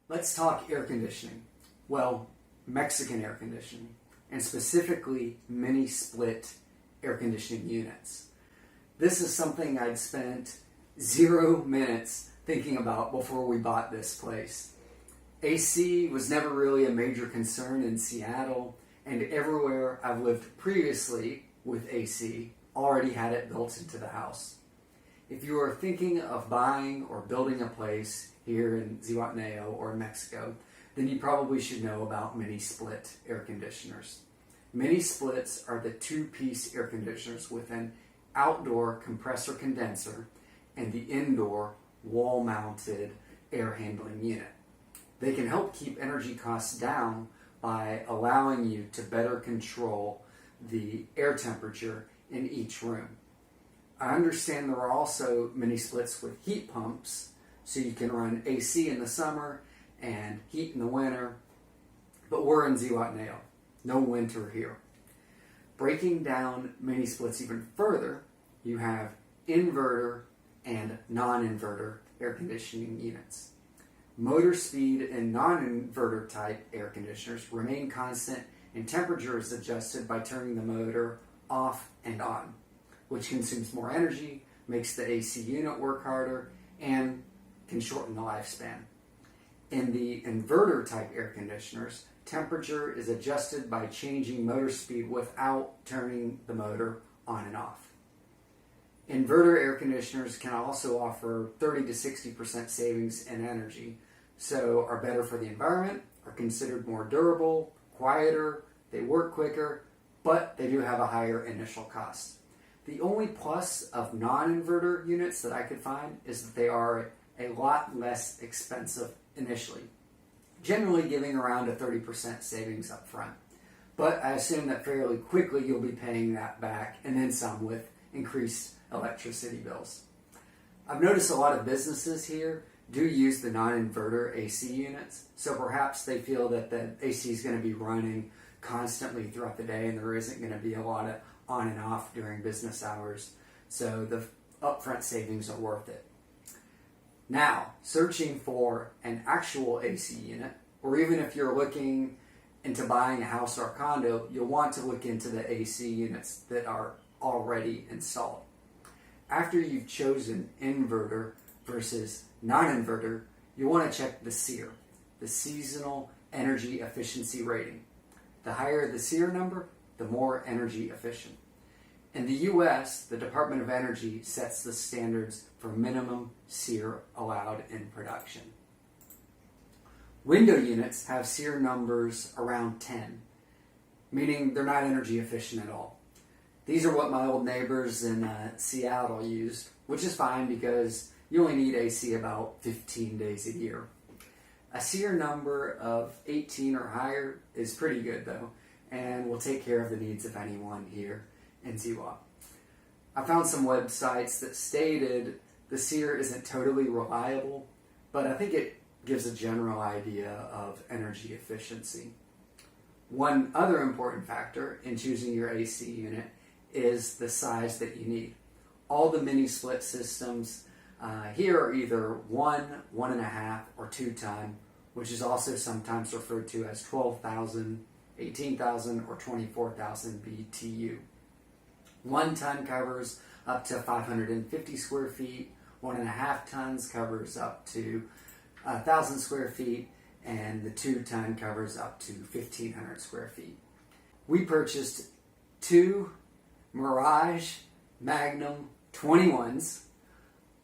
Let's talk air conditioning. Well, Mexican air conditioning, and specifically mini split air conditioning units. This is something I'd spent 0 minutes thinking about before we bought this place. AC was never really a major concern in Seattle, and everywhere I've lived previously with AC already had it built into the house. If you are thinking of buying or building a place here in Zihuatanejo or Mexico, then you probably should know about mini split air conditioners. Mini splits are the two-piece air conditioners with an outdoor compressor condenser and the indoor wall-mounted air handling unit. They can help keep energy costs down by allowing you to better control the air temperature in each room. I understand there are also mini splits with heat pumps, so you can run AC in the summer and heat in the winter, but we're in Zihuatanejo, no winter here. Breaking down mini splits even further, you have inverter and non-inverter air conditioning units. Motor speed in non-inverter type air conditioners remain constant and temperature is adjusted by turning the motor off and on, which consumes more energy, makes the AC unit work harder, and can shorten the lifespan. In the inverter type air conditioners, temperature is adjusted by changing motor speed without turning the motor on and off. Inverter air conditioners can also offer 30 to 60% savings in energy, so are better for the environment, are considered more durable, quieter, they work quicker, but they do have a higher initial cost. The only plus of non-inverter units that I could find is that they are a lot less expensive initially, generally giving around a 30% savings up front. But I assume that fairly quickly you'll be paying that back and then some with increased electricity bills. I've noticed a lot of businesses here do use the non-inverter AC units, so perhaps they feel that the AC is going to be running constantly throughout the day and there isn't going to be a lot of on and off during business hours, so the upfront savings are worth it. Now, searching for an actual AC unit, or even if you're looking into buying a house or a condo, you'll want to look into the AC units that are already installed. After you've chosen inverter versus non-inverter, you want to check the SEER, the Seasonal Energy Efficiency Rating. The higher the SEER number, the more energy efficient. In the US, the Department of Energy sets the standards for minimum SEER allowed in production. Window units have SEER numbers around 10, meaning they're not energy efficient at all. These are what my old neighbors in Seattle used, which is fine because you only need AC about 15 days a year. A SEER number of 18 or higher is pretty good though, and will take care of the needs of anyone here in Ziwa. I found some websites that stated the SEER isn't totally reliable, but I think it gives a general idea of energy efficiency. One other important factor in choosing your AC unit is the size that you need. All the mini split systems here are either 1, 1.5, or 2 ton, which is also sometimes referred to as 12,000, 18,000, or 24,000 BTU. 1 ton covers up to 550 square feet, 1.5 tons covers up to 1,000 square feet, and the 2 ton covers up to 1,500 square feet. We purchased 2 Mirage Magnum 21s,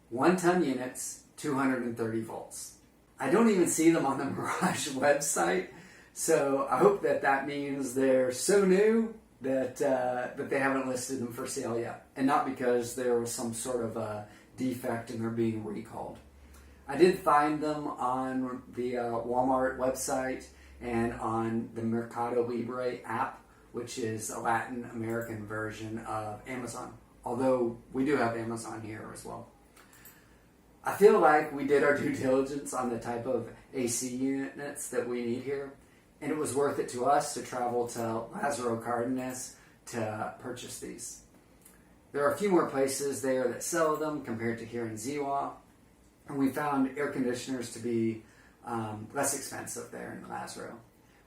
1 ton units, 230 volts. I don't even see them on the Mirage website, so I hope that means they're so new that they haven't listed them for sale yet, and not because there was some sort of a defect and they're being recalled. I did find them on the Walmart website and on the Mercado Libre app, which is a Latin American version of Amazon, although we do have Amazon here as well. I feel like we did our due diligence on the type of AC units that we need here, and it was worth it to us to travel to Lázaro Cárdenas to purchase these. There are a few more places there that sell them compared to here in Ziwa, and we found air conditioners to be less expensive there in Lazaro.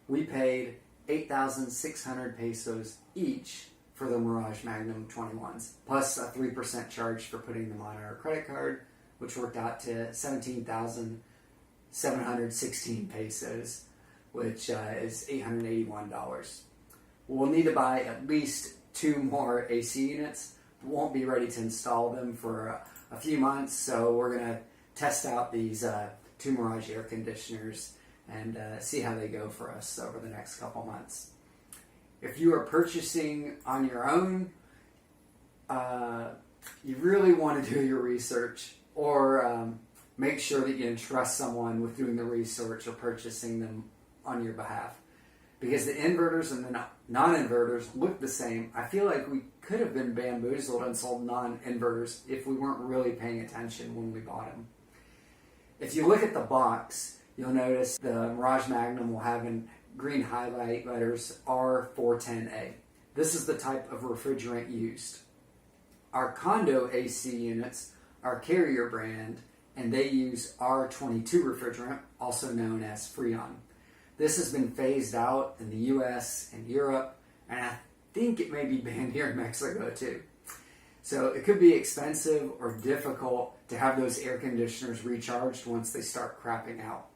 We paid 8,600 pesos each for the Mirage Magnum 21s, plus a 3% charge for putting them on our credit card, which worked out to 17,716 pesos, which is $881. We'll need to buy at least 2 more AC units. We won't be ready to install them for a few months, so we're going to test out these 2 Mirage air conditioners and see how they go for us over the next couple months. If you are purchasing on your own, you really want to do your research, or make sure that you entrust someone with doing the research or purchasing them on your behalf. Because the inverters and the non-inverters look the same. I feel like we could have been bamboozled and sold non-inverters if we weren't really paying attention when we bought them. If you look at the box, you'll notice the Mirage Magnum will have in green highlight letters R410A. This is the type of refrigerant used. Our condo AC units are Carrier brand, and they use R22 refrigerant, also known as Freon. This has been phased out in the US and Europe, and I think it may be banned here in Mexico too. So it could be expensive or difficult to have those air conditioners recharged once they start crapping out.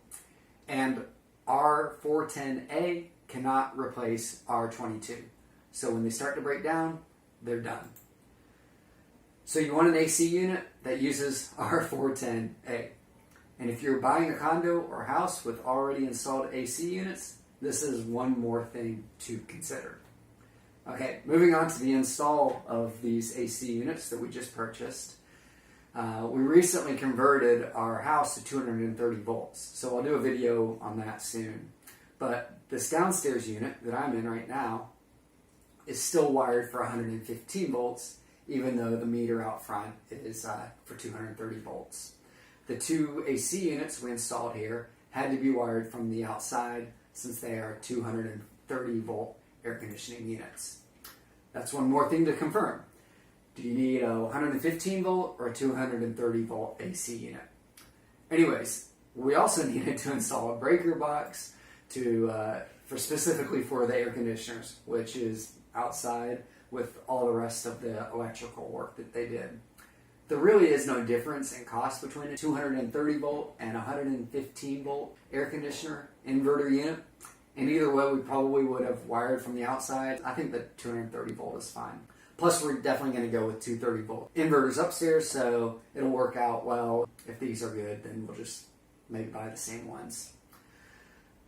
And R410A cannot replace R22. So when they start to break down, they're done. So you want an AC unit that uses R410A. And if you're buying a condo or house with already installed AC units, this is one more thing to consider. Okay, moving on to the install of these AC units that we just purchased. We recently converted our house to 230 volts, so I'll do a video on that soon. But this downstairs unit that I'm in right now is still wired for 115 volts, even though the meter out front is for 230 volts. The 2 AC units we installed here had to be wired from the outside since they are 230 volt air conditioning units. That's one more thing to confirm. Do you need a 115 volt or a 230 volt AC unit? Anyways, we also needed to install a breaker box specifically for the air conditioners, which is outside with all the rest of the electrical work that they did. There really is no difference in cost between a 230 volt and 115 volt air conditioner inverter unit. And either way, we probably would have wired from the outside. I think the 230 volt is fine. Plus, we're definitely going to go with 230 volt inverters upstairs, so it'll work out well. If these are good, then we'll just maybe buy the same ones.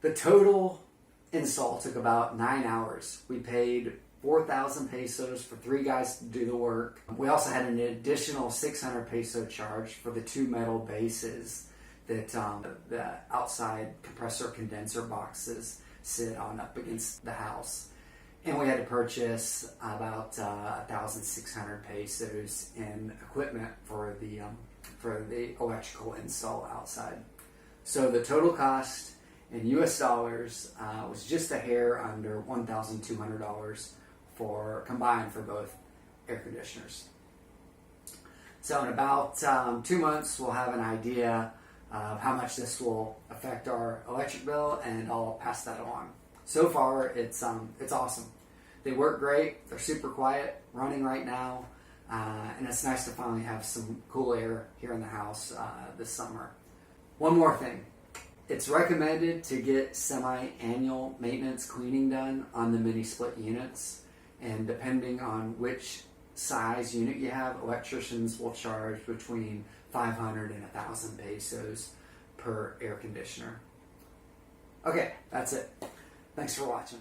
The total install took about 9 hours. We paid 4,000 pesos for 3 guys to do the work. We also had an additional 600 peso charge for the 2 metal bases that the outside compressor condenser boxes sit on up against the house. And we had to purchase about 1,600 pesos in equipment for the electrical install outside. So the total cost in US dollars was just a hair under $1,200 combined for both air conditioners. So in about 2 months, we'll have an idea of how much this will affect our electric bill, and I'll pass that along. So far, it's awesome. They work great. They're super quiet, running right now, and it's nice to finally have some cool air here in the house this summer. One more thing. It's recommended to get semi-annual maintenance cleaning done on the mini split units, and depending on which size unit you have, electricians will charge between 500 and 1,000 pesos per air conditioner. Okay, that's it. Thanks for watching.